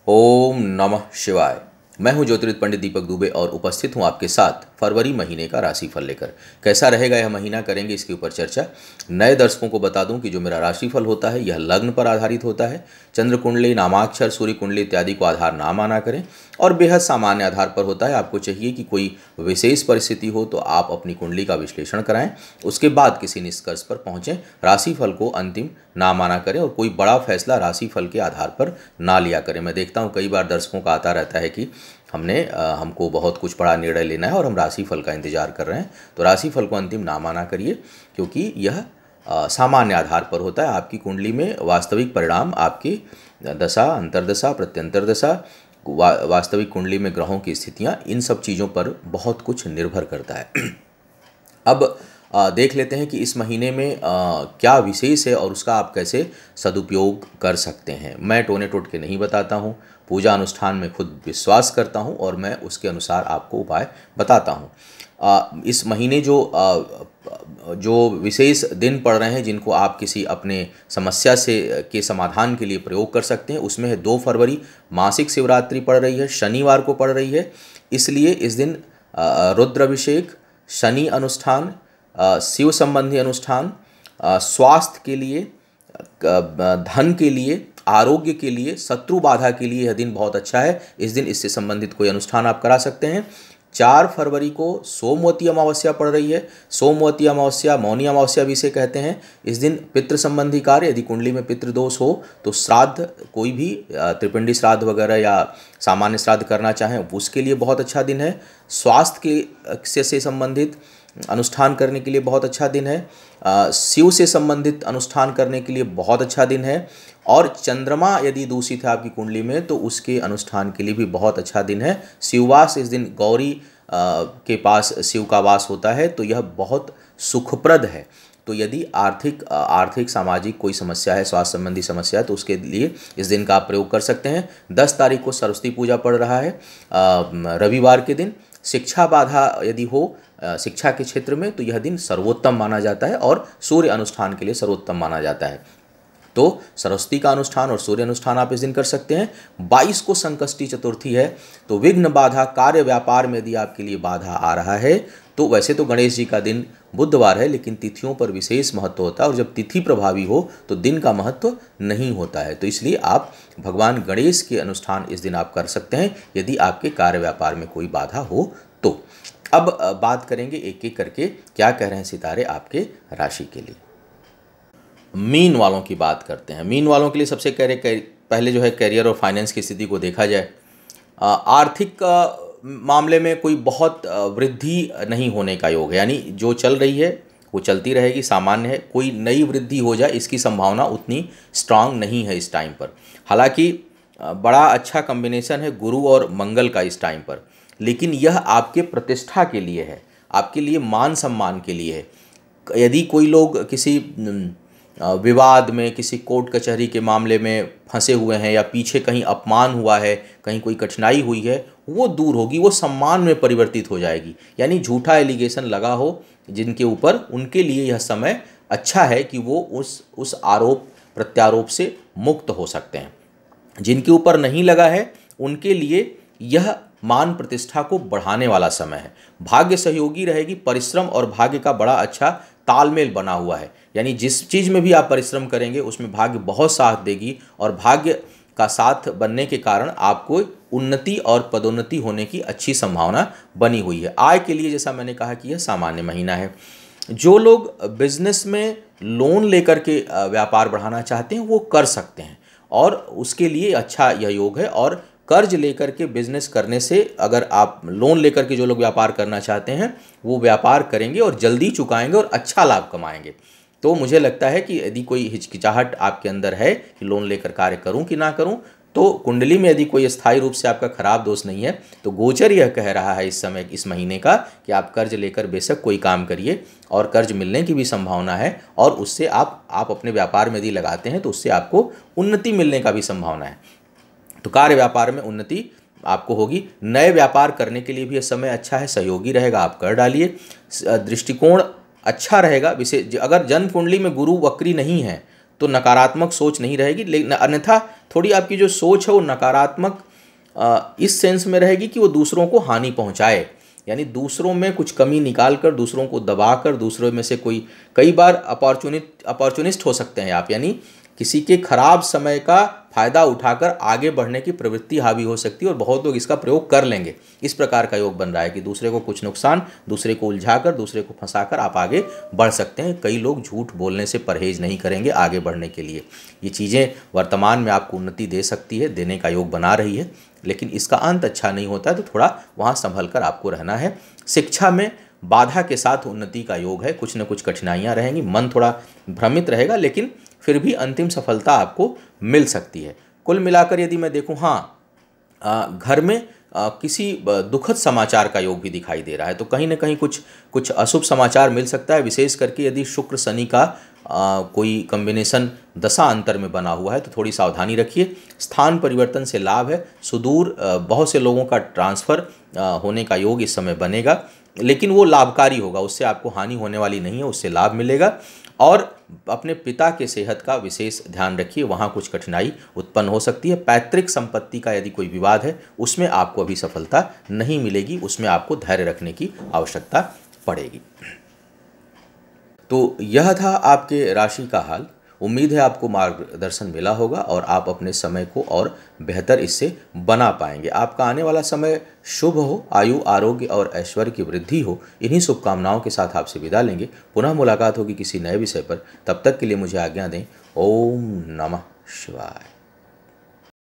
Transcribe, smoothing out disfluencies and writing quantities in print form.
ओम नमः शिवाय। मैं हूं ज्योतिर्विद पंडित दीपक दुबे और उपस्थित हूं आपके साथ फरवरी महीने का राशिफल लेकर। कैसा रहेगा यह महीना, करेंगे इसके ऊपर चर्चा। नए दर्शकों को बता दूं कि जो मेरा राशिफल होता है यह लग्न पर आधारित होता है। चंद्र कुंडली, नामाक्षर, सूर्य कुंडली इत्यादि को आधार ना माना करें और बेहद सामान्य आधार पर होता है। आपको चाहिए कि कोई विशेष परिस्थिति हो तो आप अपनी कुंडली का विश्लेषण कराएं, उसके बाद किसी निष्कर्ष पर पहुंचें। राशिफल को अंतिम ना माना करें और कोई बड़ा फैसला राशिफल के आधार पर ना लिया करें। मैं देखता हूं कई बार दर्शकों का आता रहता है कि हमको बहुत कुछ बड़ा निर्णय लेना है और हम राशिफल का इंतजार कर रहे हैं, तो राशिफल को अंतिम ना माना करिए, क्योंकि यह सामान्य आधार पर होता है। आपकी कुंडली में वास्तविक परिणाम आपकी दशा, अंतर्दशा, प्रत्यंतर दशा, वास्तविक कुंडली में ग्रहों की स्थितियां, इन सब चीज़ों पर बहुत कुछ निर्भर करता है। अब देख लेते हैं कि इस महीने में क्या विशेष है और उसका आप कैसे सदुपयोग कर सकते हैं। मैं टोने टोट के नहीं बताता हूँ, पूजा अनुष्ठान में खुद विश्वास करता हूँ और मैं उसके अनुसार आपको उपाय बताता हूँ। इस महीने जो विशेष दिन पड़ रहे हैं जिनको आप किसी अपने समस्या के समाधान के लिए प्रयोग कर सकते हैं, उसमें है 2 फरवरी मासिक शिवरात्रि पड़ रही है, शनिवार को पड़ रही है। इसलिए इस दिन रुद्राभिषेक, शनि अनुष्ठान, शिव संबंधी अनुष्ठान, स्वास्थ्य के लिए, धन के लिए, आरोग्य के लिए, शत्रु बाधा के लिए यह दिन बहुत अच्छा है। इस दिन इससे संबंधित कोई अनुष्ठान आप करा सकते हैं। 4 फरवरी को सोमवती अमावस्या पड़ रही है। सोमवती अमावस्या, मौनी अमावस्या भी इसे कहते हैं। इस दिन पितृ संबंधी कार्य, यदि कुंडली में पितृदोष हो तो श्राद्ध, कोई भी त्रिपिंडी श्राद्ध वगैरह या सामान्य श्राद्ध करना चाहें उसके लिए बहुत अच्छा दिन है। स्वास्थ्य से संबंधित अनुष्ठान करने के लिए बहुत अच्छा दिन है। शिव से संबंधित अनुष्ठान करने के लिए बहुत अच्छा दिन है। और चंद्रमा यदि दूषित है आपकी कुंडली में तो उसके अनुष्ठान के लिए भी बहुत अच्छा दिन है। शिववास, इस दिन गौरी के पास शिव का वास होता है, तो यह बहुत सुखप्रद है। तो यदि आर्थिक सामाजिक कोई समस्या है, स्वास्थ्य संबंधी समस्या है, तो उसके लिए इस दिन का आप प्रयोग कर सकते हैं। 10 तारीख को सरस्वती पूजा पड़ रहा है, रविवार के दिन। शिक्षा बाधा यदि हो शिक्षा के क्षेत्र में तो यह दिन सर्वोत्तम माना जाता है और सूर्य अनुष्ठान के लिए सर्वोत्तम माना जाता है। तो सरस्वती का अनुष्ठान और सूर्य अनुष्ठान आप इस दिन कर सकते हैं। 22 को संकष्टी चतुर्थी है, तो विघ्न बाधा, कार्य व्यापार में यदि आपके लिए बाधा आ रहा है तो वैसे तो गणेश जी का दिन बुधवार है, लेकिन तिथियों पर विशेष महत्व होता है और जब तिथि प्रभावी हो तो दिन का महत्व नहीं होता है। तो इसलिए आप भगवान गणेश के अनुष्ठान इस दिन आप कर सकते हैं यदि आपके कार्य व्यापार में कोई बाधा हो तो। अब बात करेंगे एक एक करके क्या कह रहे हैं सितारे आपके राशि के लिए। मीन वालों की बात करते हैं। मीन वालों के लिए सबसे पहले जो है कैरियर और फाइनेंस की स्थिति को देखा जाए। आर्थिक मामले में कोई बहुत वृद्धि नहीं होने का योग है, यानी जो चल रही है वो चलती रहेगी, सामान्य है। कोई नई वृद्धि हो जाए इसकी संभावना उतनी स्ट्रांग नहीं है इस टाइम पर। हालांकि बड़ा अच्छा कॉम्बिनेशन है गुरु और मंगल का इस टाइम पर, लेकिन यह आपके प्रतिष्ठा के लिए है, आपके लिए मान सम्मान के लिए है। यदि कोई लोग किसी विवाद में, किसी कोर्ट कचहरी के मामले में फंसे हुए हैं या पीछे कहीं अपमान हुआ है, कहीं कोई कठिनाई हुई है, वो दूर होगी, वो सम्मान में परिवर्तित हो जाएगी। यानी झूठा एलिगेशन लगा हो जिनके ऊपर, उनके लिए यह समय अच्छा है कि वो उस आरोप प्रत्यारोप से मुक्त हो सकते हैं। जिनके ऊपर नहीं लगा है उनके लिए यह मान प्रतिष्ठा को बढ़ाने वाला समय है। भाग्य सहयोगी रहेगी, परिश्रम और भाग्य का बड़ा अच्छा तालमेल बना हुआ है। यानी जिस चीज़ में भी आप परिश्रम करेंगे उसमें भाग्य बहुत साथ देगी और भाग्य का साथ बनने के कारण आपको उन्नति और पदोन्नति होने की अच्छी संभावना बनी हुई है। आय के लिए जैसा मैंने कहा कि यह सामान्य महीना है। जो लोग बिजनेस में लोन लेकर के व्यापार बढ़ाना चाहते हैं वो कर सकते हैं और उसके लिए अच्छा यह योग है। और कर्ज लेकर के बिजनेस करने से, अगर आप लोन लेकर के जो लोग व्यापार करना चाहते हैं वो व्यापार करेंगे और जल्दी चुकाएंगे और अच्छा लाभ कमाएंगे। तो मुझे लगता है कि यदि कोई हिचकिचाहट आपके अंदर है कि लोन लेकर कार्य करूं कि ना करूं, तो कुंडली में यदि कोई स्थायी रूप से आपका खराब दोष नहीं है तो गोचर यह कह रहा है इस समय, इस महीने का, कि आप कर्ज लेकर बेशक कोई काम करिए और कर्ज मिलने की भी संभावना है। और उससे आप अपने व्यापार में यदि लगाते हैं तो उससे आपको उन्नति मिलने का भी संभावना है। तो कार्य व्यापार में उन्नति आपको होगी। नए व्यापार करने के लिए भी यह समय अच्छा है, सहयोगी रहेगा, आप कर डालिए। दृष्टिकोण अच्छा रहेगा। विशेष अगर जन्म कुंडली में गुरु वक्री नहीं है तो नकारात्मक सोच नहीं रहेगी, लेकिन अन्यथा थोड़ी आपकी जो सोच है वो नकारात्मक इस सेंस में रहेगी कि वो दूसरों को हानि पहुंचाए, यानी दूसरों में कुछ कमी निकाल कर, दूसरों को दबाकर, दूसरों में से कोई, कई बार अपॉर्चुनिस्ट हो सकते हैं आप, यानी किसी के खराब समय का फायदा उठाकर आगे बढ़ने की प्रवृत्ति हावी हो सकती है और बहुत लोग इसका प्रयोग कर लेंगे। इस प्रकार का योग बन रहा है कि दूसरे को कुछ नुकसान, दूसरे को उलझाकर, दूसरे को फंसाकर आप आगे बढ़ सकते हैं। कई लोग झूठ बोलने से परहेज नहीं करेंगे आगे बढ़ने के लिए। ये चीज़ें वर्तमान में आपको उन्नति दे सकती है, देने का योग बना रही है, लेकिन इसका अंत अच्छा नहीं होता है, तो थोड़ा वहाँ संभल कर आपको रहना है। शिक्षा में बाधा के साथ उन्नति का योग है, कुछ न कुछ कठिनाइयाँ रहेंगी, मन थोड़ा भ्रमित रहेगा, लेकिन फिर भी अंतिम सफलता आपको मिल सकती है। कुल मिलाकर यदि मैं देखूं, हाँ, घर में किसी दुखद समाचार का योग भी दिखाई दे रहा है, तो कहीं ना कहीं कुछ अशुभ समाचार मिल सकता है, विशेष करके यदि शुक्र शनि का कोई कॉम्बिनेशन दशा अंतर में बना हुआ है तो थोड़ी सावधानी रखिए। स्थान परिवर्तन से लाभ है, सुदूर बहुत से लोगों का ट्रांसफ़र होने का योग इस समय बनेगा, लेकिन वो लाभकारी होगा, उससे आपको हानि होने वाली नहीं है, उससे लाभ मिलेगा। और अपने पिता के सेहत का विशेष ध्यान रखिए, वहाँ कुछ कठिनाई उत्पन्न हो सकती है। पैतृक संपत्ति का यदि कोई विवाद है उसमें आपको अभी सफलता नहीं मिलेगी, उसमें आपको धैर्य रखने की आवश्यकता पड़ेगी। तो यह था आपके राशि का हाल। उम्मीद है आपको मार्गदर्शन मिला होगा और आप अपने समय को और बेहतर इससे बना पाएंगे। आपका आने वाला समय शुभ हो, आयु, आरोग्य और ऐश्वर्य की वृद्धि हो। इन्हीं शुभकामनाओं के साथ आपसे विदा लेंगे। पुनः मुलाकात होगी किसी नए विषय पर। तब तक के लिए मुझे आज्ञा दें। ओम नमः शिवाय।